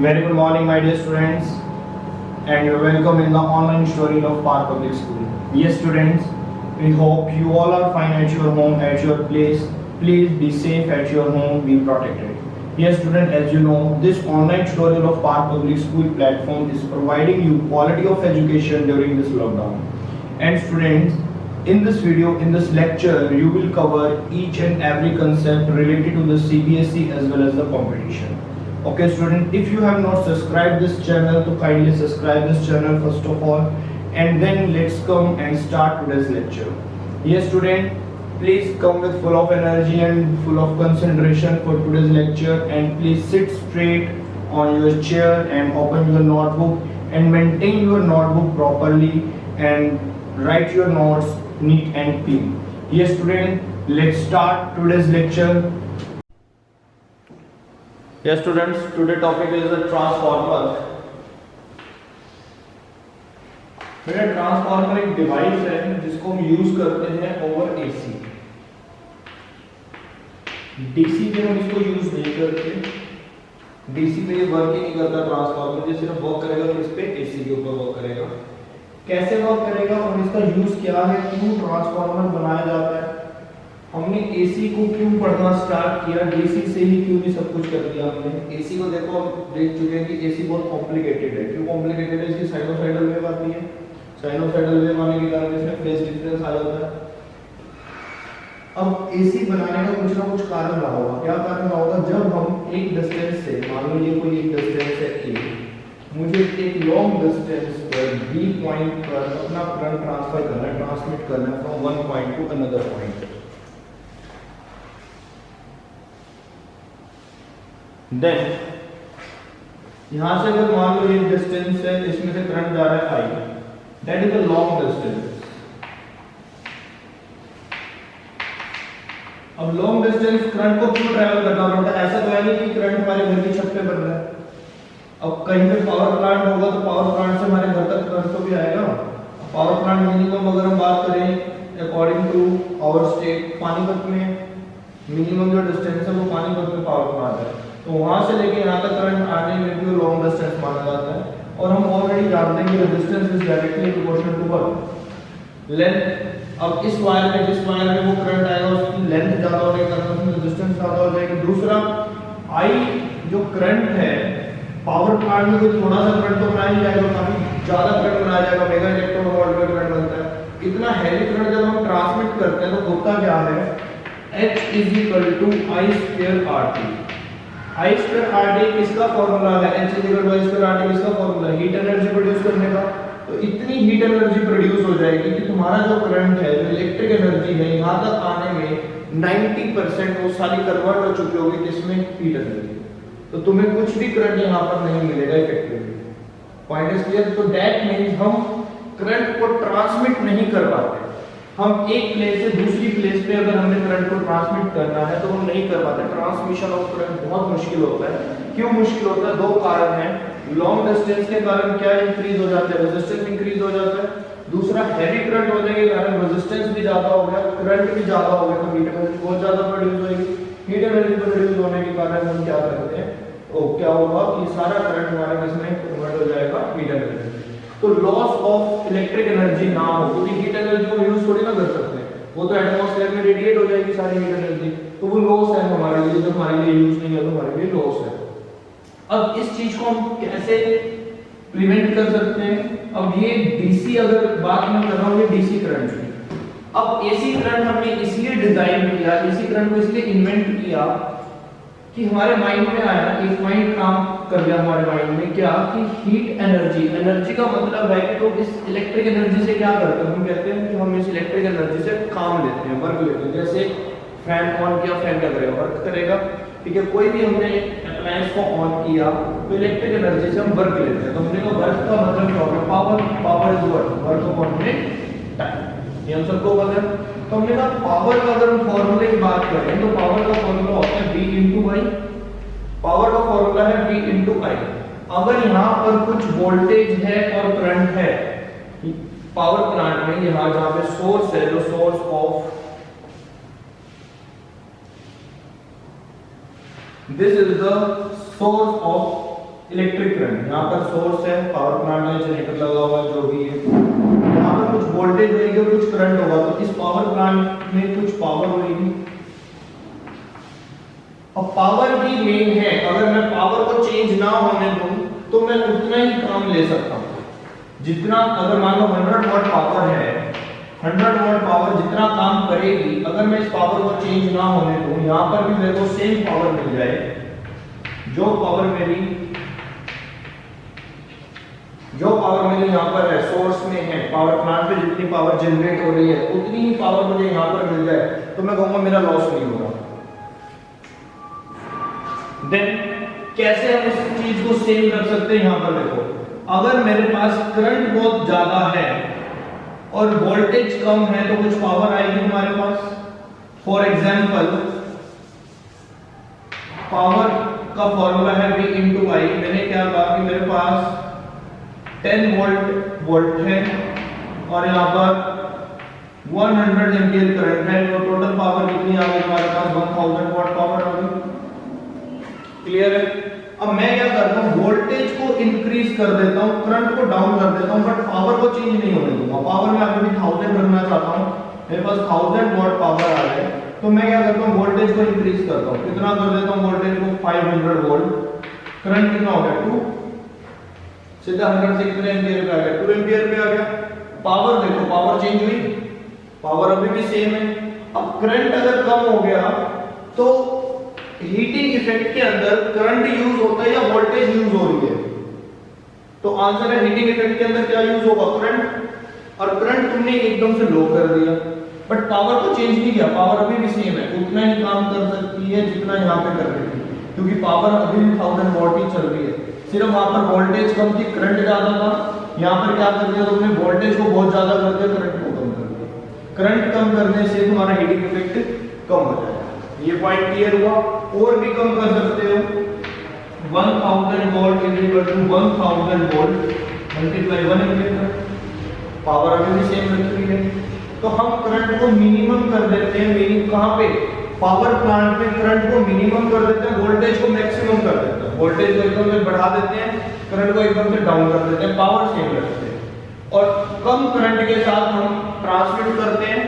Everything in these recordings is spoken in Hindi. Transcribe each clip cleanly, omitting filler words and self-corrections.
Very good morning, my dear students, and you're welcome in the online story of Park Public School. Yes, students, we hope you all are fine at your home, at your place. Please be safe at your home, be protected. Yes, student, as you know, this online tutorial of Park Public School platform is providing you quality of education during this lockdown. And students, in this video, in this lecture, you will cover each and every concept related to the CBSE as well as the competition. Okay, student, if you have not subscribed this channel, to kindly subscribe this channel first of all, and then let's come and start today's lecture. Yes, student, please come with full of energy and full of concentration for today's lecture, and please sit straight on your chair and open your notebook and maintain your notebook properly and write your notes neat and clean. Yes, student, let's start today's lecture. Yes, students, today topic is the transformer. मेरा ट्रांसफार्मर एक डिवाइस है जिसको हम यूज करते हैं ओवर एसी। डीसी पे हम इसको यूज नहीं करते, डीसी पे ये वर्क ही नहीं करता ट्रांसफार्मर, ये सिर्फ वर्क करेगा किस पे, एसी के ऊपर वर्क करेगा। कैसे वर्क करेगा और इसका यूज क्या है, क्यों ट्रांसफार्मर बनाया जाता है, हमने एसी को क्यों पढ़ना स्टार्ट किया, डीसी से ही क्यों नहीं सब कुछ कर दिया हमने। एसी को देखो हम देख चुके हैं कि एसी बहुत कॉम्प्लिकेटेड है। क्यों कॉम्प्लिकेटेड है, इसकी साइनोसाइडल वेव आती है, साइनोसाइडल वेव आने के कारण इसमें फेज डिफरेंस आ जाता है। अब एसी बनाने का कुछ ना कुछ कारण रहा होगा। क्या कारण रहा होगा, जब हम एक डिस्टेंस से, मान लीजिए कोई एक डिस्टेंस है ए, मुझे एक लॉन्ग डिस्टेंस पर बी पॉइंट पर अपना करंट ट्रांसफर करना है, ट्रांसमिट करना है from one point to another point. Then यहां से अगर मान लो ये डिस्टेंस है, इसमें से करंट जा रहा है I, that is a long distance. अब लॉन्ग डिस्टेंस करंट को क्यों ट्रैवल करना पड़ता है, ऐसा तो है नहीं कि करंट हमारे घर की छत पे बन रहा है। अब कहीं पे पावर प्लांट होगा तो पावर प्लांट से हमारे घर तक करंट तो भी आएगा। पावर प्लांट मिनिमम अगर हम बात करें according to our state, Panipat में मिनिमम जो डिस्टेंस है वो पानीपत में पावर प्लांट है, तो वहां से लेके यहाँ तक करंट आने में भी लॉन्ग डिस्टेंस माना जाता है। और हम ऑलरेडी जानते हैं कि resistance is directly proportional to work length. अब इस वायर में, जिस वायर में वो करंट आएगा उसकी लेंथ ज्यादा होने के कारण उसमें रेजिस्टेंस ज्यादा हो जाएगी। दूसरा, आई जो करंट है, पावर प्लांट में कोई थोड़ा सा करंट तो बनाया नहीं जाएगा, काफी ज्यादा करंट बनाया जाएगा, मेगा इलेक्ट्रोड वोल्ट का करंट बनता है। इतना हैवी करंट जब हम ट्रांसमिट करते हैं तो होता क्या है, H is equal to I square R T. I square R T किसका फॉर्मूला है, H is equal to I square R T किसका फॉर्मूला है, हीट एनर्जी प्रोड्यूस करने का। तो इतनी हीट एनर्जी प्रोड्यूस हो जाएगी कि तुम्हारा जो करंट है, जो इलेक्ट्रिक एनर्जी है, यहाँ तक आने में 90% वो सारी कन्वर्ट हो चुकी होगी किसमें, हीट एनर्जी। तो तुम्हें कुछ भी करंट यहाँ पर नहीं मिलेगा इफेक्टिवली। Point is clear. तो दैट मींस हम करंट को ट्रांसमिट नहीं कर पाते। हम एक प्लेस से दूसरी प्लेस पे अगर हमने करंट को ट्रांसमिट करना है तो हम नहीं कर पाते। ट्रांसमिशन ऑफ करंट बहुत मुश्किल होता है। क्यों मुश्किल होता है, दो कारण हैं। लॉन्ग डिस्टेंस के कारण क्या इंक्रीज हो जाता है, रेजिस्टेंस इंक्रीज हो जाता है। दूसरा, हैवी करंट होने के कारण रेजिस्टेंस भी ज्यादा हो गया, करंट भी ज्यादा हो गया, तो हीट एनर्जी बहुत ज्यादा प्रोड्यूस होगी। हीट एनर्जी प्रोड्यूस होने के कारण हम क्या करते हैं, तो क्या होगा कि सारा करंट हमारे किसमें कन्वर्ट हो जाएगा, हीट एनर्जी। तो लॉस ऑफ इलेक्ट्रिक एनर्जी ना हो, क्योंकि हीट एनर्जी को यूज थोड़ी ना कर सकते हैं, वो तो एटमॉस्फेयर में रेडिएट हो जाएगी सारी हीट एनर्जी, तो वो लॉस है हमारे लिए, जो हमारे लिए यूज नहीं है तो हमारे लिए लॉस है। अब इस चीज को हम कैसे प्रिवेंट कर सकते हैं। अब ये डीसी अगर बात मैं कर रहा हूँ, ये डीसी करंट की। अब एसी करंट हमने इसलिए डिजाइन किया, एसी करंट को इसलिए इन्वेंट किया कि हमारे माइंड में आया, एक पॉइंट काम कर गया हमारे माइंड में, क्या कि हीट एनर्जी। एनर्जी का मतलब है कि तो इस इलेक्ट्रिक एनर्जी से क्या करते हैं, हम कहते हैं कि हम इस इलेक्ट्रिक एनर्जी से काम लेते हैं, वर्क लेते हैं। जैसे फैन ऑन किया, फैन क्या करेगा, वर्क करेगा, ठीक है। कोई भी हमने अप्लायंस को ऑन किया तो इलेक्ट्रिक एनर्जी से हम वर्क लेते हैं। तो हमने कहा वर्क का मतलब क्या होगा, power. Power is what, work upon time, ये हम सबको पता है। तो हमने कहा पावर का अगर हम फॉर्मूले की बात करें तो पावर का फॉर्मूला होता है V इंटू आई। पावर का फॉर्मूला है V इंटू आई। अगर यहाँ पर कुछ वोल्टेज है और करंट है पावर प्लांट में, यहाँ जहां पे सोर्स है, जो source of this is the source of electric current, यहाँ पर सोर्स है, पावर प्लांट है, जनरेटर लगा हुआ है, जो भी है, यहाँ पर कुछ वोल्टेज होगी और कुछ करंट होगा, तो इस पावर प्लांट में कुछ पावर होगी। अब पावर ही मेन है, अगर मैं पावर को चेंज ना होने दूं तो मैं उतना ही काम ले सकता हूं जितना, अगर मान लो 100 वॉट पावर है, 100 वॉट पावर जितना काम करेगी, अगर मैं इस पावर को चेंज ना होने दूं, यहाँ पर भी मेरे को सेम पावर मिल जाए, जो पावर मेरी यहाँ पर है, सोर्स में है, पावर प्लांट पे जितनी पावर जनरेट हो रही है उतनी ही पावर मुझे यहाँ पर मिल जाए, तो मैं कहूंगा मेरा लॉस नहीं होगा। देन कैसे हम इस चीज को सेम कर सकते हैं, यहाँ पर देखो, अगर मेरे पास करंट बहुत ज्यादा है और वोल्टेज कम है तो कुछ पावर आएगी हमारे पास। फॉर एग्जांपल पावर का फॉर्मूला है V into I। मैंने क्या कहा कि मेरे पास 10 वोल्ट है और यहाँ पर 100 एम्पियर करंट है, तो टोटल पावर कितनी आ गई हमारे पास, 1000 वॉट पावर आ गई। क्लियर है? अब मैं क्या करता हूँ, वोल्टेज को इंक्रीज कर देता हूँ, करंट को डाउन कर देता हूँ, बट पावर को चेंज नहीं होने दूंगा। पावर में अभी भी 1000 रखना चाहता हूँ, मेरे पास 1000 वॉट पावर आ रहा है, तो मैं क्या करता हूँ, वोल्टेज को इंक्रीज करता हूँ। कितना कर देता हूँ वोल्टेज को, 500 वोल्ट। करंट कितना हो गया, 2, सीधा 100 से कितने एम्पियर पे आ गया, 2 एम्पियर पे आ गया। पावर देखो, पावर चेंज हुई, पावर अभी भी सेम है। अब करंट अगर कम हो गया तो हीटिंग इफेक्ट के अंदर करंट यूज होता है या वोल्टेज यूज हो रही है, तो आंसर है हीटिंग इफेक्ट के अंदर क्या यूज होगा, करंट। और करंट तुमने एकदम से लो कर दिया, बट पावर को चेंज नहीं किया, पावर अभी भी सेम है, उतना ही काम कर सकती है जितना यहाँ पे कर रही थी, क्योंकि पावर अभी भी 1000 वॉट ही चल रही है। सिर्फ वहां पर वोल्टेज कम थी, करंट ज्यादा था। यहाँ पर क्या कर दिया तुमने, वोल्टेज को बहुत ज्यादा कर दिया, करंट को कम कर दिया। करंट कम करने से तुम्हारा हीटिंग इफेक्ट कम हो जाएगा। ये पॉइंट क्लियर हुआ? और भी कम कर सकते हो, 1000 volt is equal to 1000 volt multiply 1 ampere, power अभी भी सेम रखी है। तो हम करंट को मिनिमम कर देते हैं, मिनिमम कहां पे, पावर प्लांट में करंट को मिनिमम कर देते हैं, वोल्टेज को मैक्सिमम कर देते हैं। वोल्टेज को एकदम से बढ़ा देते हैं, करंट को एकदम से डाउन कर देते हैं, पावर सेम रखते हैं। और कम करंट के साथ हम ट्रांसमिट करते हैं,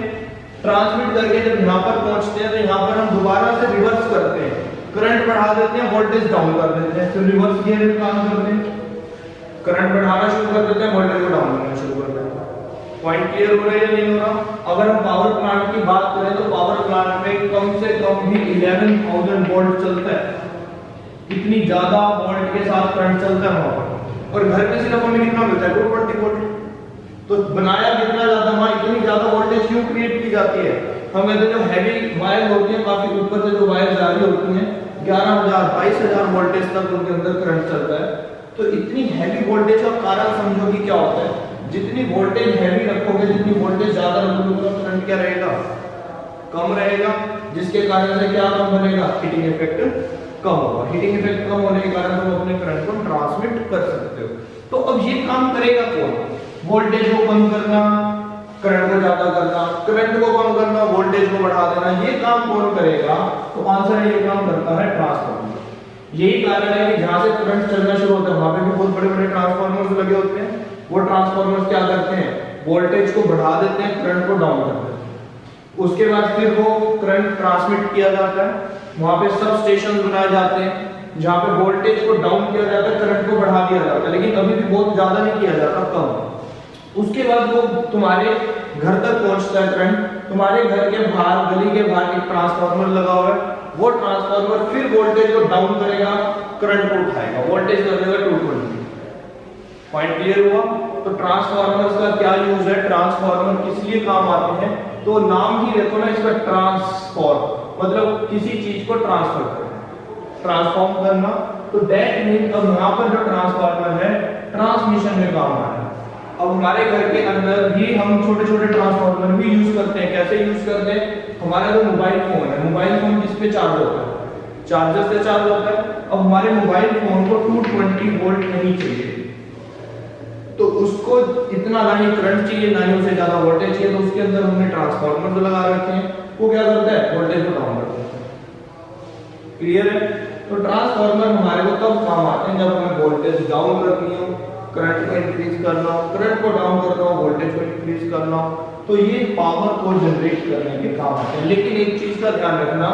ट्रांसमिट करके जब यहाँ पर पहुंचते हैं तो यहाँ पर हम दोबारा से रिवर्स करते हैं, करंट बढ़ा देते हैं, वोल्टेज डाउन कर देते हैं, फिर रिवर्स गियर में काम करते हैं, करंट बढ़ाना शुरू कर देते हैं, वोल्टेज को डाउन करना शुरू कर देते हैं। पॉइंट क्लियर हो रहा है या नहीं हो रहा? अगर हम पावर प्लांट की बात करें तो पावर प्लांट में कम से कम भी 11000 वोल्ट चलता है, इतनी ज्यादा वोल्ट के साथ करंट चलता है वहां पर। और घर में सिर्फ हमें कितना मिलता है, 220 वोल्ट। तो बनाया कितना ज्यादा, वहां इतनी ज्यादा वोल्टेज क्यों क्रिएट की जाती है? हम कहते हैं जो हैवी वायर होती है, काफी ऊपर से जो वायर जा रही होती हैं, 11000 22000 वोल्टेज तक उनके अंदर करंट चलता है। तो इतनी हैवी वोल्टेज का कारण समझो कि क्या होता है, जितनी वोल्टेज हैवी रखोगे, जितनी वोल्टेज ज्यादा रखोगे, तो करंट क्या रहेगा, कम रहेगा, जिसके कारण से क्या कम बनेगा, हीटिंग इफेक्ट कम होगा। हीटिंग इफेक्ट कम होने के कारण तुम अपने करंट को ट्रांसमिट कर सकते हो। तो अब ये काम करेगा कौन, वोल्टेज को कम करना, करंट को ज्यादा करना, करंट को कम करना, वोल्टेज को बढ़ा देना, ये काम कौन करेगा? तो आंसर है, ये काम करता है ट्रांसफार्मर। यही कारण है कि जहां से करंट चलना शुरू होता है वहां पे भी बहुत बड़े बड़े ट्रांसफार्मर्स लगे होते हैं। वो ट्रांसफार्मर्स क्या करते हैं, वोल्टेज को बढ़ा देते हैं, करंट को डाउन कर देते हैं। उसके बाद फिर वो करंट ट्रांसमिट किया जाता है, वहां पे सब स्टेशन बनाए जाते हैं जहां पे वोल्टेज को डाउन किया जाता है, करंट को बढ़ा दिया जाता है, लेकिन अभी भी बहुत ज्यादा नहीं किया जाता, कम। उसके बाद वो तुम्हारे घर तक पहुंचता है करंट, तुम्हारे घर के बाहर, गली के बाहर एक ट्रांसफार्मर लगा हुआ है, वो ट्रांसफार्मर फिर वोल्टेज को डाउन करेगा, करंट को उठाएगा, वोल्टेज कर देगा 220। पॉइंट क्लियर हुआ? तो ट्रांसफार्मर्स का क्या यूज है, ट्रांसफार्मर किस लिए काम आते हैं? तो नाम ही देखो ना इसका, ट्रांसफॉर्म, मतलब किसी चीज को ट्रांसफर करना, ट्रांसफॉर्म करना। तो दैट मीन अब यहाँ पर जो ट्रांसफार्मर है ट्रांसमिशन में काम आ रहा है। अब हमारे घर के अंदर भी हम छोटे छोटे ट्रांसफार्मर भी यूज करते हैं। कैसे यूज करते हैं? हमारा जो मोबाइल फोन है, मोबाइल फोन किस पे चार्ज होता है, चार्जर से चार्ज होता है। अब हमारे मोबाइल फोन को 220 वोल्ट नहीं चाहिए, तो उसको इतना ना ही करंट चाहिए ना ही उसे ज्यादा वोल्टेज चाहिए, तो उसके अंदर हमने ट्रांसफार्मर लगा रखे हैं। वो क्या करता है, वोल्टेज को डाउन करता है। क्लियर है? तो ट्रांसफार्मर हमारे को तब काम आते हैं जब हमें वोल्टेज डाउन करनी हो, करंट को इंक्रीज करना हो, करंट को डाउन करना हो, वोल्टेज को इंक्रीज करना हो, तो ये पावर को जनरेट करने के काम आते हैं। लेकिन एक चीज का ध्यान रखना,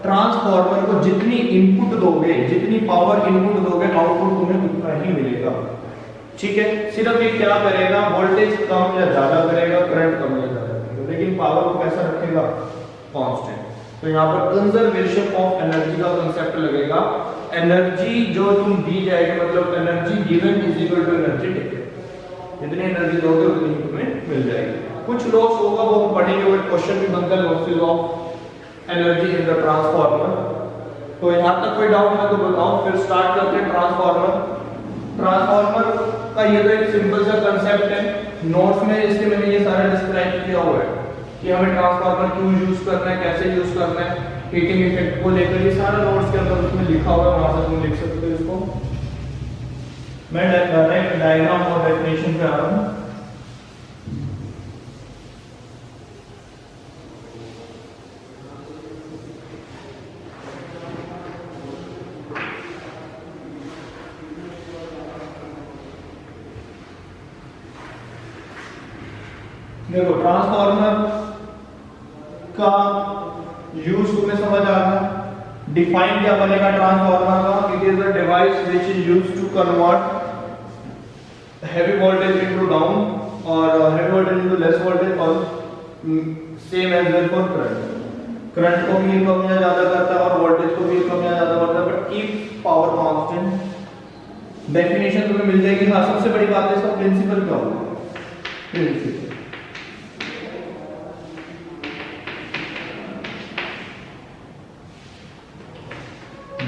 ट्रांसफार्मर को जितनी इनपुट दोगे, जितनी पावर इनपुट दोगे, आउटपुट तुम्हें उतना ही मिलेगा। ठीक है, सिर्फ ये क्या करेगा, वोल्टेज कम या ज्यादा करेगा, करंट कम या ज्यादा करेगा, लेकिन पावर को कैसा रखेगा, कांस्टेंट। तो यहाँ पर कंजर्वेशन ऑफ एनर्जी का कांसेप्ट लगेगा। एनर्जी जो तुम दी जाएगी, मतलब energy given is equal to energy taken, जितनी एनर्जी दोगे उतनी तुम्हें मिल जाएगी। कुछ लॉस होगा वो हम पढ़ेंगे, वो क्वेश्चन भी बनता है, losses of energy in the transformer. तो यहाँ तक कोई डाउट है तो बताओ, फिर स्टार्ट करते हैं ट्रांसफार्मर। ट्रांसफार्मर का ये तो एक सिंपल सा कांसेप्ट है, नोट्स में इसके मैंने ये सारा डिस्क्राइब किया हुआ है कि हमें ट्रांसफार्मर क्यों यूज करना है, कैसे यूज करना है, हीटिंग इफेक्ट को लेकर, ये सारा नोट्स के अंदर उसमें लिखा हुआ है, वहां से तुम लिख सकते हो इसको। मैं डायरेक्ट डायग्राम और डेफिनेशन पे आ रहा हूं। देखो ट्रांसफार्मर का यूज तुम्हें समझ आ गया। डिफाइन क्या बनेगा ट्रांसफार्मर का, it is a device which is used to convert heavy voltage into down or heavy voltage into less voltage, और same as well for current को भी कम या ज्यादा करता है और वोल्टेज को भी कम या ज्यादा करता है, but keep power constant. Definition तुम्हें मिल जाएगी। हाँ, सबसे बड़ी बात है इसका प्रिंसिपल क्या होगा, प्रिंसिपल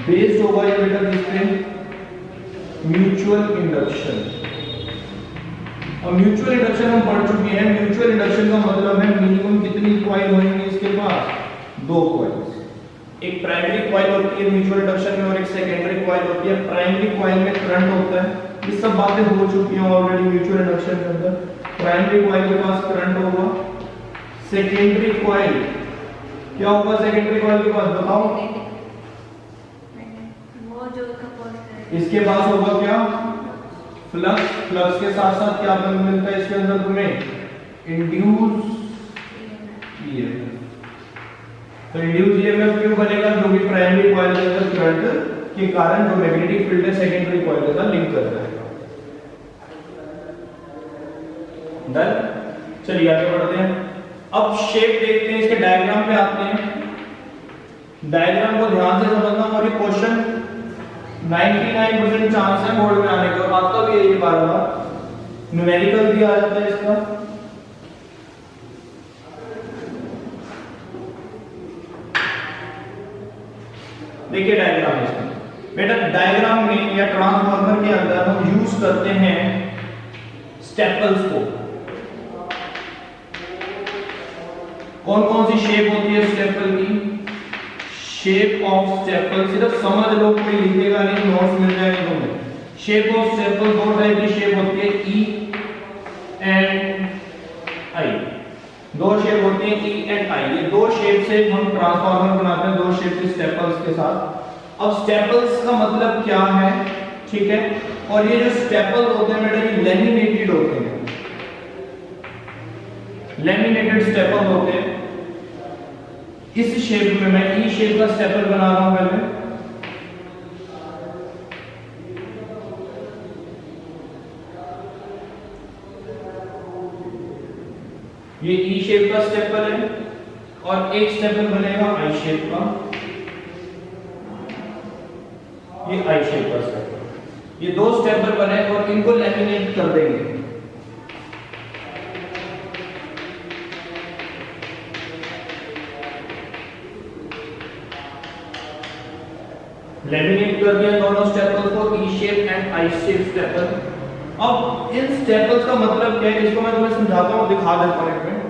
बेस्ड होगा ये बेटा किस पे, म्यूचुअल इंडक्शन। और म्यूचुअल इंडक्शन हम पढ़ चुके हैं। म्यूचुअल इंडक्शन का मतलब है मिनिमम कितनी कॉइल होंगी इसके पास, दो कॉइल्स। एक प्राइमरी कॉइल होती है म्यूचुअल इंडक्शन में और एक सेकेंडरी कॉइल होती है। प्राइमरी कॉइल में करंट होता है, ये सब बातें हो चुकी हैं ऑलरेडी म्यूचुअल इंडक्शन के अंदर। प्राइमरी कॉइल के पास करंट होगा, सेकेंडरी कॉइल क्या होगा, सेकेंडरी कॉइल के पास बताओ, इसके पास होगा क्या, फ्लक्स। फ्लक्स के साथ साथ क्या मिलता है इसके अंदर तुम्हें, इंड्यूस ईएमएफ। तो इंड्यूस ईएमएफ क्यों बनेगा, जो भी प्राइमरी कॉइल के अंदर करंट के कारण जो मैग्नेटिक फील्ड है सेकेंडरी कॉइल के साथ लिंक कर रहा है। डन, चलिए आगे बढ़ते हैं। अब शेप देखते हैं, इसके डायग्राम पे आते हैं। डायग्राम को ध्यान से समझना, और ये क्वेश्चन 99% चांस है बोर्ड में आने का, और आपका भी यही बार बार न्यूमेरिकल भी आ जाता है इसका। देखिए डायग्राम इसका बेटा, डायग्राम में या ट्रांसफार्मर के अंदर हम यूज करते हैं स्टेपल्स को। कौन कौन सी शेप होती है स्टेपल की, शेप ऑफ स्टेपल, सिर्फ समझ लो, कोई लिखेगा नहीं, नोट्स मिल जाएंगे तुम्हें। शेप ऑफ स्टेपल दो टाइप की शेप होती है, ई एंड आई। दो शेप होती है, ई एंड आई। ये दो शेप से हम ट्रांसफार्मर बनाते हैं, दो शेप के स्टेपल्स के साथ। अब स्टेपल्स का मतलब क्या है, ठीक है, और ये जो स्टेपल होते हैं बेटा ये लैमिनेटेड होते हैं, लैमिनेटेड स्टेपल होते हैं। इस शेप में मैं ई शेप का स्टेपल बना रहा हूं पहले। ये ई शेप का स्टेपल है और एक स्टेपल बनेगा आई शेप का, ये आई शेप का स्टेपल। ये दो स्टेपल बने और इनको लैमिनेट कर देंगे। लैमिनेट कर दिया दोनों स्टेपल्स को, E shape and I shape staple. अब इन स्टेपल्स का मतलब क्या है, इसको मैं तुम्हें समझाता हूं, दिखा देता हूं एक मिनट।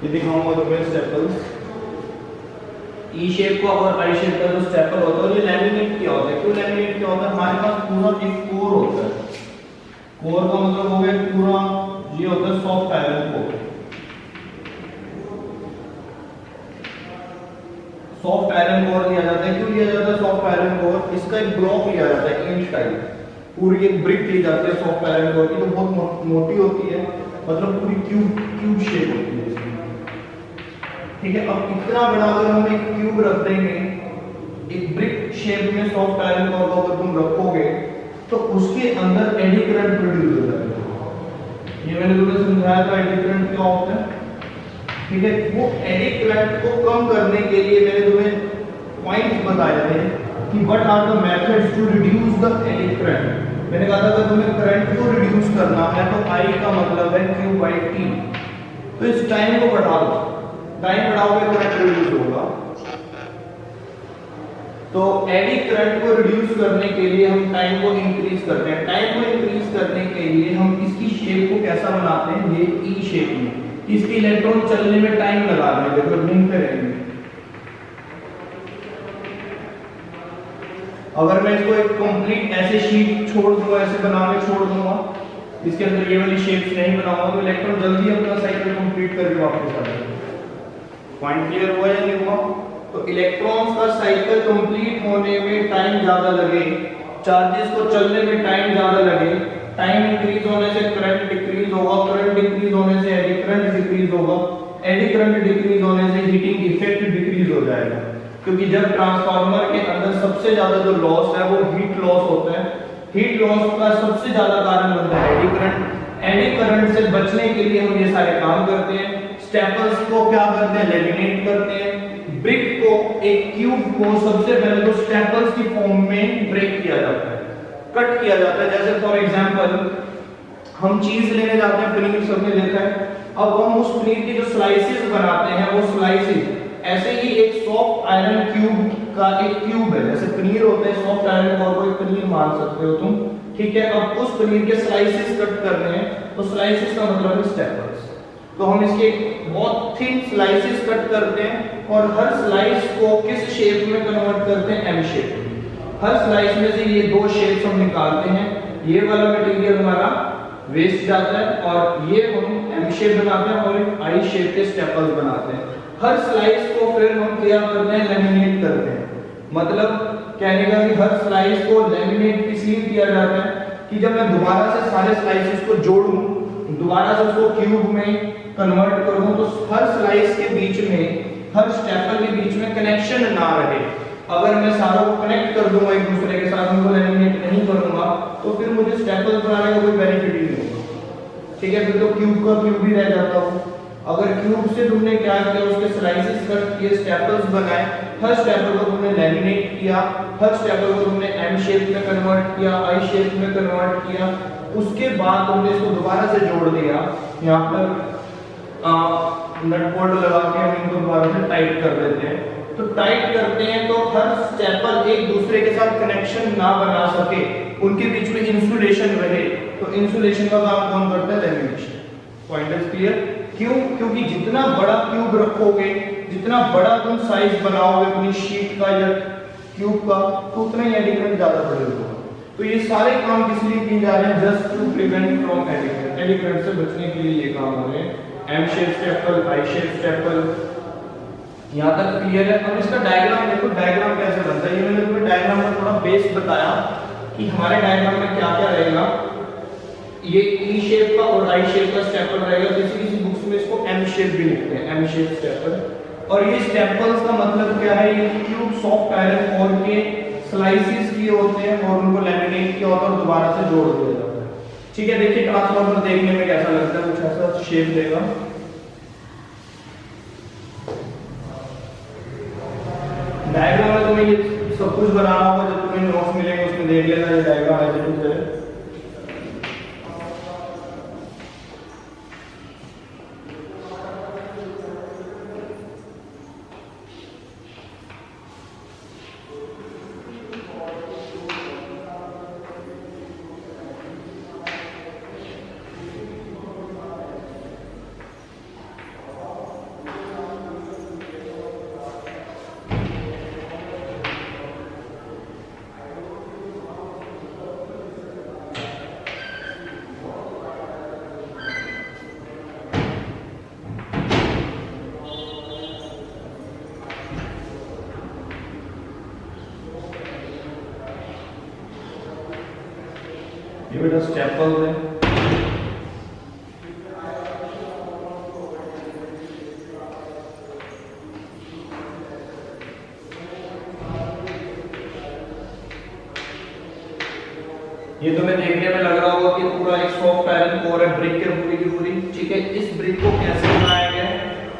ये दिखाऊंगा तुम्हें स्टेपल्स। ई शेप का और आई शेप का जो स्टेपल होता है ये लैमिनेट किया होता है। क्यों लैमिनेट किया होता है? हमारे पास पूरा एक कोर होता है। कोर का मतलब हो गया पूरा, ये होता है soft iron core. Soft iron core लिया जाता है। क्यों लिया जाता है सॉफ्ट आयरन कोर? इसका एक ब्लॉक लिया जाता है ईंट टाइप, पूरी एक ब्रिक ली जाती है सॉफ्ट आयरन कोर की, तो बहुत मोटी होती है, मतलब पूरी क्यूब शेप होती है इसकी। ठीक है, अब इतना बड़ा अगर हम एक क्यूब रख देंगे, एक ब्रिक शेप में सॉफ्ट आयरन कोर को अगर तुम रखोगे तो उसके अंदर एडी करंट प्रोड्यूस हो जाएगा। ये मैंने तुम्हें समझाया था एडी करंट क्या होता है। ठीक है, वो एडी करंट को कम करने के लिए मैंने तुम्हें पॉइंट्स बताए थे कि what are the methods to reduce the eddy current. मैंने कहा था अगर तुम्हें करंट को रिड्यूस करना है तो I का मतलब है Q/T, तो इस टाइम को बढ़ा दो, टाइम बढ़ाओगे करंट रिड्यूस होगा। तो एडी करंट को रिड्यूस करने के लिए हम टाइम को इंक्रीज करते हैं। टाइम को इंक्रीज करने के लिए हम इसकी शेप को कैसा बनाते हैं? ये ई शेप में, इसके इलेक्ट्रॉन चलने में टाइम लगा रहे हैं, देखो घूमते रहेंगे। अगर मैं इसको एक कंप्लीट ऐसे शीट छोड़ दूंगा, ऐसे बना के छोड़ दूंगा, इसके अंदर ये वाली शेप्स नहीं बनाऊंगा, तो इलेक्ट्रॉन जल्दी अपना साइकिल कंप्लीट करके वापस आ जाएगा। पॉइंट क्लियर हुआ या नहीं हुआ? तो इलेक्ट्रॉन्स का साइकिल कंप्लीट होने में टाइम ज्यादा लगे, चार्जेस को चलने में टाइम ज्यादा लगे, टाइम इंक्रीज होने से करंट डिक्रीज होगा, करंट डिक्रीज होने से एडी करंट डिक्रीज होगा, एडी करंट डिक्रीज होने से हीटिंग इफेक्ट डिक्रीज हो जाएगा। क्योंकि जब ट्रांसफार्मर के अंदर सबसे ज्यादा जो लॉस है वो हीट लॉस होता है, हीट लॉस का सबसे ज्यादा कारण बनता है एडी करंट। एडी करंट से बचने के लिए हम ये सारे काम करते हैं। स्टेपल्स को क्या करते हैं? लेमिनेट करते हैं। ब्रिक को, एक क्यूब को सबसे पहले तो स्टेपल्स की फॉर्म में ब्रेक किया जाता है, कट किया जाता है। जैसे फॉर एग्जांपल हम चीज लेने जाते हैं, पनीर सबने देखा है, अब हम उस पनीर की जो स्लाइसेस बनाते हैं वो स्लाइसेस ऐसे ही एक सॉफ्ट आयरन क्यूब का एक क्यूब है, जैसे पनीर होते हैं सॉफ्ट आयरन कोर को एक पनीर मान सकते हो तुम। ठीक है, अब उस पनीर के स्लाइसेस कट करने हैं, तो स्लाइसेस का मतलब है स्टेपल्स। तो हम इसके बहुत थिन स्लाइसेस कट करते हैं और हर स्लाइस को किस शेप में कन्वर्ट करते हैं? एम शेप में। हर स्लाइस में से ये दो शेप्स हम निकालते हैं, ये वाला मटेरियल हमारा वेस्ट जाता है और ये हम एम शेप बनाते हैं और एक आई शेप के स्टेपल्स बनाते हैं। हर स्लाइस को फिर हम क्या करते हैं? लेमिनेट करते हैं। मतलब कहने का कि हर स्लाइस को लेमिनेट इसलिए किया जाता है कि जब मैं दोबारा से सारे स्लाइसेस को जोड़ूं, दोबारा से उसको क्यूब में कन्वर्ट करूं, तो हर स्लाइस के बीच में, हर स्टेपल के बीच में कनेक्शन ना रहे। अगर मैं सारों को कनेक्ट कर दूंगा एक दूसरे के साथ, उनको लेमिनेट नहीं करूंगा, तो फिर मुझे स्टेपल बनाने का कोई बेनिफिट ही नहीं होगा। ठीक है, फिर तो क्यूब का क्यूब ही रह जाता हूं। अगर क्यूब से तुमने क्या किया? उसके स्लाइसेस कट किए, स्टेपल्स बनाए, हर स्टेपल को तुमने लेमिनेट किया, हर स्टेपल को तुमने एम शेप में कन्वर्ट किया, आई शेप में कन्वर्ट किया, उसके बाद तुमने इसको दोबारा से जोड़ दिया। यहाँ पर नट बोल्ट लगा के हम इनको दोबारा से टाइट कर देते हैं। तो टाइट करते हैं तो हर स्टेपल एक दूसरे के साथ कनेक्शन ना बना सके, उनके बीच में इंसुलेशन रहे। तो इंसुलेशन का काम कौन करता है? लेमिनेशन। Point is clear? क्यों? क्योंकि जितना बड़ा क्यूब रखोगे, जितना बड़ा तुम साइज बनाओगे अपनी शीट का या क्यूब का, तो उतना ही एडी करंट ज्यादा प्रोड्यूस होगा। तो ये सारे काम किस लिए किए जा रहे हैं? Just to prevent from eddy current. Eddy current से बचने के लिए ये काम हो रहे हैं। M shape staple, I shape staple, यहाँ तक क्लियर है। अब इसका डायग्राम देखो, डायग्राम कैसे बनता है। ये मैंने तुम्हें डायग्राम में थोड़ा बेस बताया कि हमारे डायग्राम में क्या क्या रहेगा। ये ई शेप का और आई शेप का स्टेपल रहेगा, किसी किसी बुक्स में इसको एम शेप भी लिखते हैं, एम शेप स्टेपल। और ये स्टेपल्स का मतलब क्या है? ये क्यूब सॉफ्ट आयरन कोर के स्लाइसेस किए होते हैं और उनको लेमिनेट किया होता है और दोबारा से जोड़ दिया जाता है। ठीक है, देखिए ट्रांसफार्मर देखने में कैसा लगता है, कुछ ऐसा शेप देगा। डायग्राम में तुम्हें ये सब कुछ बनाना होगा, जब तुम्हें नोट्स मिलेंगे उसमें देख लेना ये डायग्राम ऐसे कुछ है। ये बेटा स्टेपल है। ये तुम्हें देखने में लग रहा होगा कि पूरा एक सॉफ्ट आयरन कोर है ब्रिक के पूरी की पूरी, ठीक है। इस ब्रिक को कैसे बनाया गया है,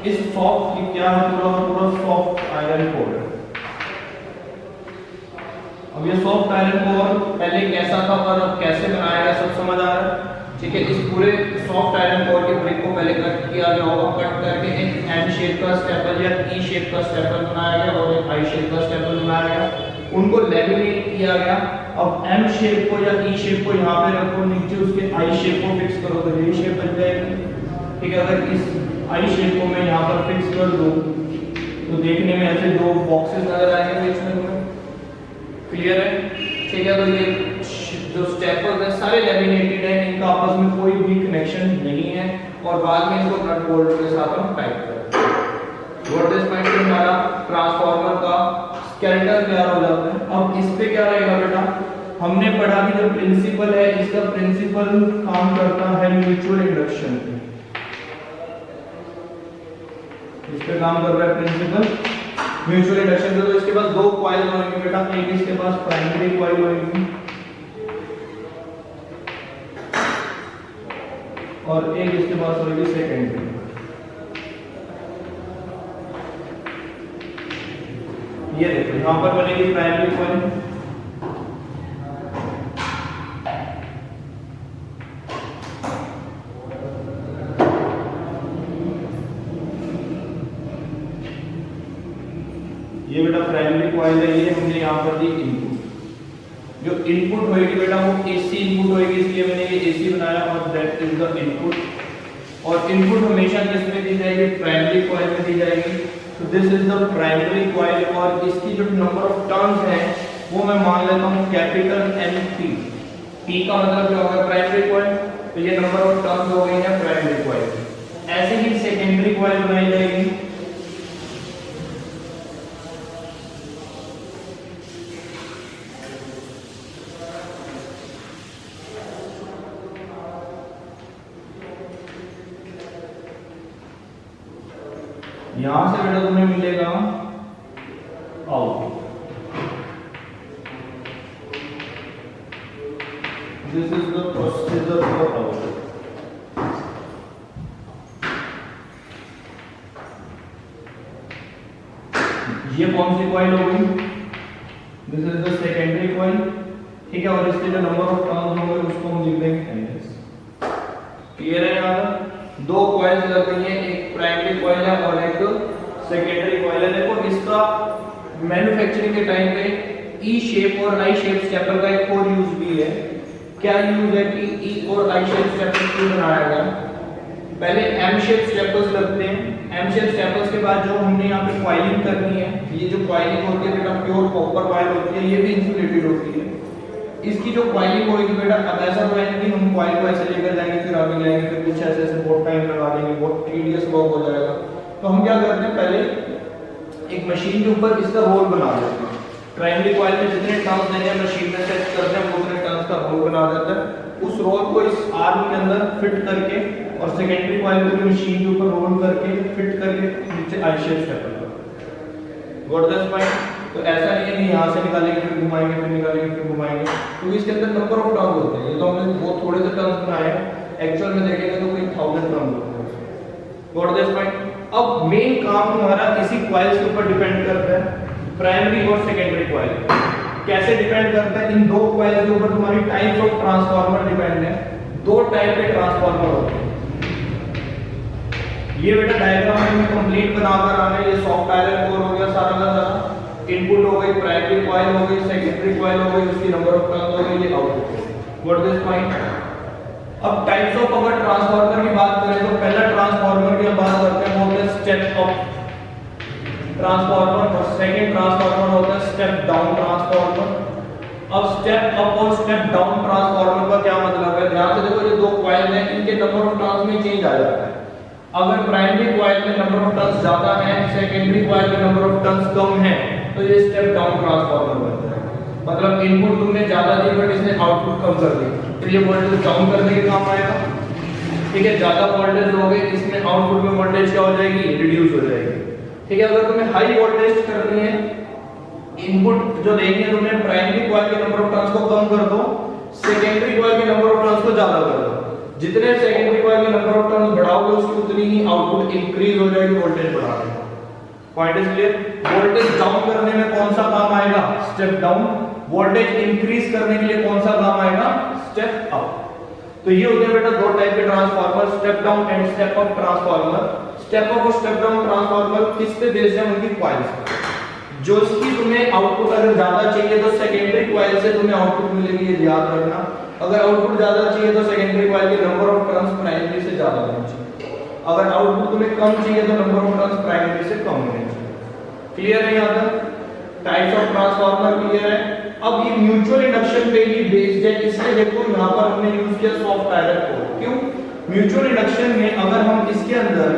इस सॉफ्ट की क्या है, पूरा पूरा सॉफ्ट आयरन कोर है। अब ये सॉफ्ट आयरन कोर पहले कैसा था और अब कैसे बनाया गया सब समझ आ रहा है, ठीक है। इस पूरे सॉफ्ट आयरन कोर के ब्रिक को पहले कट किया गया होगा, कट करके एक एन शेप का स्टेपल या ई शेप का स्टेपल बनाया गया और एक आई शेप का स्टेपल बनाया गया, उनको लैमिनेट किया गया। अब एम शेप को या ई शेप को यहाँ पे रखो, नीचे उसके आई शेप को फिक्स करो तो यही शेप बन जाएगी, ठीक है। अगर इस आई शेप को मैं यहाँ पर फिक्स कर दूं तो देखने में ऐसे दो बॉक्सेस नजर आएंगे बीच में, तुम्हें क्लियर है, ठीक है। तो ये जो स्टेपल्स है सारे लैमिनेटेड है, इनका आपस में कोई भी कनेक्शन नहीं है और बाद में इनको नट बोल्ट के साथ हम टाइट करते हैं। व्हाट इज माइंड हमारा ट्रांसफार्मर का स्केलेटन तैयार हो जाता है। अब इस पे क्या रहेगा बेटा, हमने पढ़ा कि जो प्रिंसिपल है इसका प्रिंसिपल काम करता है म्यूचुअल इंडक्शन पे, इस पे काम कर रहा है प्रिंसिपल म्यूचुअल इंडक्शन पे। तो इसके पास दो कॉइल होंगे बेटा, एक इसके पास प्राइमरी कॉइल होगी और एक इसके पास होगी सेकेंडरी। ये देखो यहां पर बनेगी प्राइमरी कॉइल, ये बेटा प्राइमरी कॉइल है, ये हमने यहाँ पर दी इनपुट। जो इनपुट होएगी बेटा वो एसी इनपुट होएगी, इसलिए मैंने ये एसी बनाया और दैट इज द इनपुट। और इनपुट हमेशा किसमें दी जाएगी, प्राइमरी कॉइल में दी जाएगी। तो this is the primary coil और इसकी जो नंबर ऑफ टर्न्स है वो मैं मान लेता हूँ कैपिटल एनपी। पी का मतलब क्या होगा, प्राइमरी कॉइल, तो ये नंबर ऑफ टर्न्स हो गई है प्राइमरी कॉइल। ऐसे ही सेकेंडरी कॉइल बनाई जाएगी, यहां से बेटा तुम्हें मिलेगा output. This is the procedure for output. ये कौन सी कॉइल होगी, this is the secondary coil, ठीक है। और इसके जो नंबर ऑफ टर्न्स होंगे उसको हम लिख देंगे एनएस। क्लियर है, यहाँ दो कॉइल्स लग गई हैं, एक प्राइमरी कॉइल है और एक सेकेंडरी कॉइल है। देखो इसका मैन्युफैक्चरिंग के टाइम पे ई शेप और आई शेप स्टेपल का एक और यूज भी है। क्या यूज है कि ई और आई शेप स्टेपल क्यों बनाया गया, पहले एम शेप स्टेपल्स लगते हैं, एम शेप स्टेपल्स के बाद जो हमने यहाँ पे कॉइलिंग करनी है, ये जो कॉइलिंग होती है बेटा प्योर कॉपर कॉइल होती है, ये भी इंसुलेटेड होती है। इसकी जो कॉइलिंग होगी बेटा, अब ऐसा तो है कि हम कॉइल को ऐसे लेकर जाएंगे फिर आगे लाएंगे फिर कुछ ऐसे ऐसे बहुत टाइम लगा देंगे, बहुत टीडियस वर्क हो जाएगा। तो हम क्या करते हैं, पहले एक मशीन के ऊपर इसका रोल बना देते हैं। प्राइमरी कॉइल में जितने टर्न्स देंगे मशीन में सेट करते हैं उतने टर्न्स का रोल बना देता है। उस रोल को इस आर्म के अंदर फिट करके और सेकेंडरी कॉइल को मशीन के ऊपर रोल करके फिट करके नीचे आई शेप स्टेपल करते हैं। व्हाट दिस पॉइंट, तो ऐसा नहीं है कि यहाँ से निकालेंगे फिर घुमाएंगे फिर निकालेंगे फिर घुमाएंगे, क्योंकि इसके अंदर नंबर ऑफ टर्न्स होते हैं। ये तो हमने बहुत थोड़े से टर्न्स बनाए हैं, एक्चुअल में देखेंगे तो कोई 1000 टर्न्स होते हैं। व्हाट दिस पॉइंट, अब मेन काम तुम्हारा इसी कॉइल्स के ऊपर डिपेंड करता है, प्राइमरी और सेकेंडरी कॉइल कैसे डिपेंड करता है। इन दो कॉइल्स के ऊपर तुम्हारी टाइप्स ऑफ ट्रांसफार्मर डिपेंड है। दो टाइप के ट्रांसफार्मर होते हैं। ये बेटा डायग्राम में कंप्लीट बनाकर आना है। ये सॉफ्ट आयरन कोर हो गया सारा का सारा, इनपुट हो गई प्राइमरी कॉइल हो गई, सेकेंडरी कॉइल हो गई, उसकी नंबर ऑफ टर्न्स हो गई, ये आउटपुट। व्हाट दिस पॉइंट, अब टाइप्स ऑफ अगर ट्रांसफार्मर की बात करें तो पहला ट्रांसफार्मर की बात करते हैं वो होता है स्टेप अप ट्रांसफार्मर और सेकंड ट्रांसफार्मर होता है स्टेप डाउन ट्रांसफार्मर। अब स्टेप अप और स्टेप डाउन ट्रांसफार्मर का क्या मतलब है, ध्यान से देखो, ये दो कॉइल हैं, इनके नंबर ऑफ टर्न्स में चेंज आ जाता है। अगर प्राइमरी कॉइल में नंबर ऑफ टर्न्स ज्यादा है, सेकेंडरी कॉइल में नंबर ऑफ टर्न्स कम है, तो ये स्टेप डाउन ट्रांसफार्मर बनता है। मतलब इनपुट तुमने ज्यादा दी बट इसने आउटपुट कम कर दी, तो ये वोल्टेज डाउन करने के काम आएगा। ठीक है, ज्यादा वोल्टेज दोगे इसमें आउटपुट में वोल्टेज क्या हो जाएगी, रिड्यूस हो जाएगी। ठीक है, अगर तुम्हें हाई वोल्टेज करनी है, इनपुट जो देंगे तुम्हें प्राइमरी कॉइल के नंबर ऑफ टर्न्स को कम कर दो, सेकेंडरी कॉइल के नंबर ऑफ टर्न्स को ज्यादा कर दो। जितने सेकेंडरी कॉइल के नंबर ऑफ टर्न्स बढ़ाओगे उसकी उतनी ही आउटपुट इंक्रीज हो जाएगी वोल्टेज बढ़ाने में। Point is clear. Voltage down करने में कौन सा काम आएगा, स्टेप डाउन। वोल्टेज इंक्रीज करने के लिए कौन सा काम आएगा, स्टेप अप। तो ये होते हैं बेटा दो टाइप के transformer, step down and step up transformer. Step up और स्टेप डाउन ट्रांसफार्मर किस पे बेस्ड है, उनकी कॉइल्स पे। जो इसकी तुम्हें आउटपुट अगर ज्यादा चाहिए तो सेकेंडरी कॉइल से तुम्हें आउटपुट मिलेगी, ये याद रखना। अगर आउटपुट ज्यादा चाहिए तो सेकेंडरी कॉइल के नंबर ऑफ टर्न्स प्राइमरी से ज्यादा होना चाहिए। अगर आउटपुट तुम्हें कम चाहिए तो नंबर ऑफ टर्न्स प्राइमरी से कम होने चाहिए। क्लियर है यहां तक? टाइप्स ऑफ ट्रांसफार्मर क्लियर है। अब ये म्यूचुअल इंडक्शन पे ही बेस्ड है, इसलिए देखो यहां पर हमने यूज किया सॉफ्ट आयरन को। क्यों? म्यूचुअल इंडक्शन में अगर हम इसके अंदर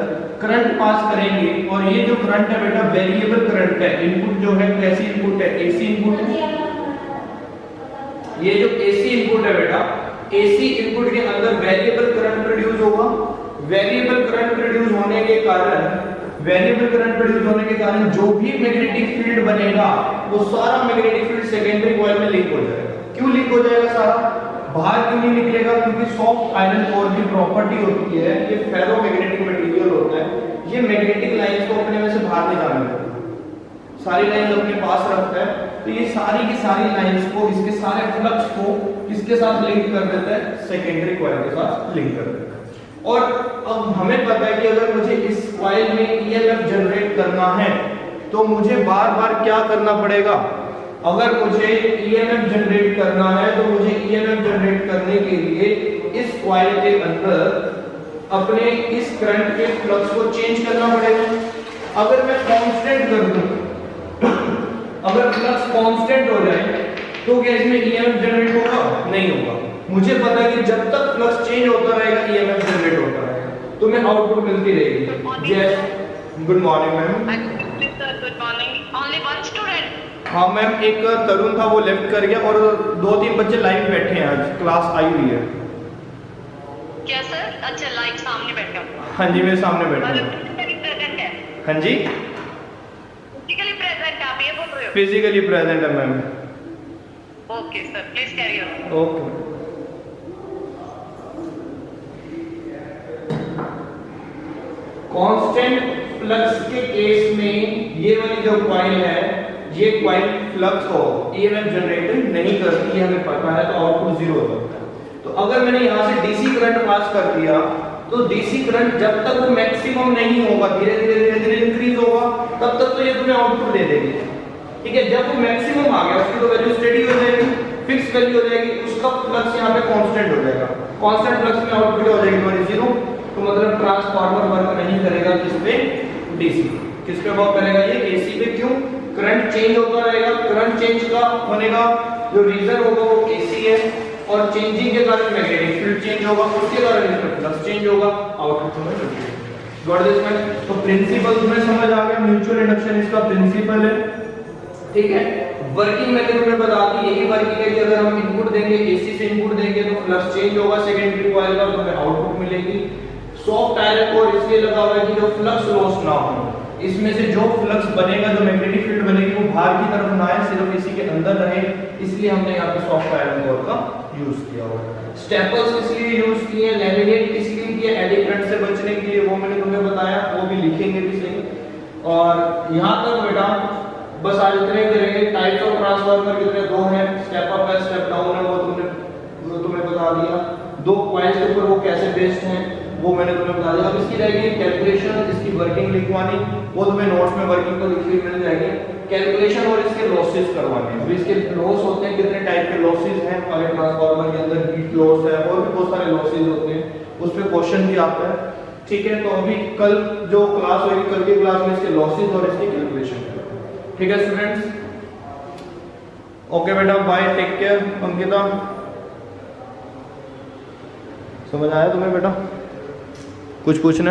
करंट पास करेंगे और ये जो करंट है बेटा वेरिएबल करंट है, इनपुट जो है कैसी इनपुट है, एसी इनपुट है। ये जो एसी इनपुट है बेटा, एसी इनपुट के अंदर वेरिएबल करंट प्रोड्यूस होगा। वेरिएबल करंट प्रोड्यूस होने के कारण जो भी मैग्नेटिक फील्ड बनेगा वो सारा मैग्नेटिक फील्ड सेकेंडरी कॉइल में लीक हो जाएगा। क्यों लीक हो जाएगा सारा, बाहर क्यों नहीं निकलेगा? क्योंकि सॉफ्ट आयरन और भी प्रॉपर्टी होती है, ये फेरोमैग्नेटिक मटेरियल होता है, ये मैग्नेटिक लाइंस को अपने में से बाहर नहीं जाने देता, सारी लाइंस अपने पास रखता है। तो ये सारी की सारी लाइंस को, इसके सारे फ्लक्स को किसके साथ लिंक कर देता है, सेकेंडरी कॉइल के साथ लिंक कर देता है। और अब हमें पता है कि अगर मुझे इस कॉइल में ईएमएफ जनरेट करना है तो मुझे बार बार क्या करना पड़ेगा, अगर मुझे ईएमएफ जनरेट करना है तो मुझे ईएमएफ जनरेट करने के लिए इस कॉइल के अंदर अपने इस करंट के फ्लक्स को चेंज करना पड़ेगा। अगर मैं कांस्टेंट कर दूं, अगर फ्लक्स कांस्टेंट हो जाए तो क्या इसमें ईएमएफ जनरेट होगा, नहीं होगा। मुझे पता है कि जब तक फ्लक्स चेंज होता रहेगा ईएमएफ जनरेट होता रहेगा, तो मैं आउटपुट मिलती रहेगी। Yes, good morning ma'am. Good morning. Only one student? हाँ मैम, एक तरुण था वो लेफ्ट कर गया और 2-3 बच्चे लाइव बैठे हैं, आज क्लास आई हुई है। क्या सर? अच्छा, लाइव सामने बैठा। हाँ जी, मेरे सामने बैठे हैं। फिजिकली प्रेजेंट है? हाँ जी, फिजिकली प्रेजेंट आप ये बोल रहे हो? फिजिकली प्रेजेंट है ma'am. Okay sir, please carry on. Okay. Constant flux के केस में ये वाली जो कॉइल है, ये कॉइल फ्लक्स को ईएमएफ जनरेट नहीं करती है, हमें पता है, तो आउटपुट जीरो हो जाता है। तो अगर मैंने यहां से डीसी करंट पास कर दिया तो डीसी करंट जब तक वो मैक्सिमम नहीं होगा, धीरे धीरे इंक्रीज होगा, तब तक तो ये तुम्हें आउटपुट दे देगी। ठीक है, जब वो मैक्सिमम आ गया उसकी तो वैल्यू स्टेडी हो जाएगी, फिक्स वैल्यू हो जाएगी, उसका फ्लक्स यहाँ पे कांस्टेंट हो जाएगा। कांस्टेंट फ्लक्स में आउटपुट हो जाएगी तुम्हारी जीरो। तो मतलब ट्रांसफार्मर वर्क नहीं करेगा किस पे, डीसी। किस पे वर्क करेगा ये, एसी पे। क्यों? करंट चेंज होता रहेगा, करंट चेंज का होने का जो रीजन होगा वो एसी है, और चेंजिंग के कारण मैग्नेटिक फील्ड चेंज होगा, उसके कारण इसका फ्लक्स चेंज होगा, आउटपुट तुम्हें मिलेगा। Got this man? तो प्रिंसिपल तुम्हें समझ आ गया, म्यूचुअल इंडक्शन इसका प्रिंसिपल है। ठीक है, वर्किंग मैंने तुम्हें बता दी, यही वर्किंग है कि अगर हम इनपुट देंगे, एसी से इनपुट देंगे तो फ्लक्स चेंज होगा सेकेंडरी कॉइल का, तुम्हें आउटपुट मिलेगी। सॉफ्ट आयरन कोर इसलिए लगा हुआ है कि जो फ्लक्स लॉस ना हो, इसमें से जो फ्लक्स बनेगा, जो मैग्नेटिक फील्ड बनेगी वो बाहर की तरफ ना आए, सिर्फ इसी के अंदर रहे, इसलिए हमने यहाँ पे सॉफ्ट आयरन कोर का यूज किया हुआ है। स्टेपल्स इसलिए यूज किए, लैमिनेट इसलिए किए एडी करंट से बचने के लिए, वो मैंने तुम्हें बताया, वो भी लिखेंगे भी सही। और यहाँ तक बेटा बस आज इतने ही करेंगे। टाइप्स ऑफ ट्रांसफार्मर कितने, दो हैं, स्टेप अप है, स्टेप डाउन है, वो तुम्हें बता दिया। दो कॉइल्स के ऊपर वो कैसे बेस्ड हैं वो मैंने तुम्हें बता दिया। अब इसकी रहेगी कैलकुलेशन, इसकी वर्किंग लिखवानी, वो तुम्हें नोट्स में वर्किंग तो लिखी हुई मिल जाएगी। कैलकुलेशन और इसके लॉसेस करवाने। अब इसके लॉस होते हैं, कितने टाइप के लॉसेस हैं हमारे ट्रांसफार्मर के अंदर, हीट लॉस है और भी बहुत सारे लॉसेस होते हैं, उस पे क्वेश्चन भी आता है। ठीक है, तो अभी कल जो क्लास होगी, कल की क्लास में इसके लॉसेस और इसकी कैलकुलेशन। ठीक है स्टूडेंट्स, ओके बेटा, बाय, टेक केयर। अंकिता, समझ आया तुम्हें बेटा? कुछ पूछना है?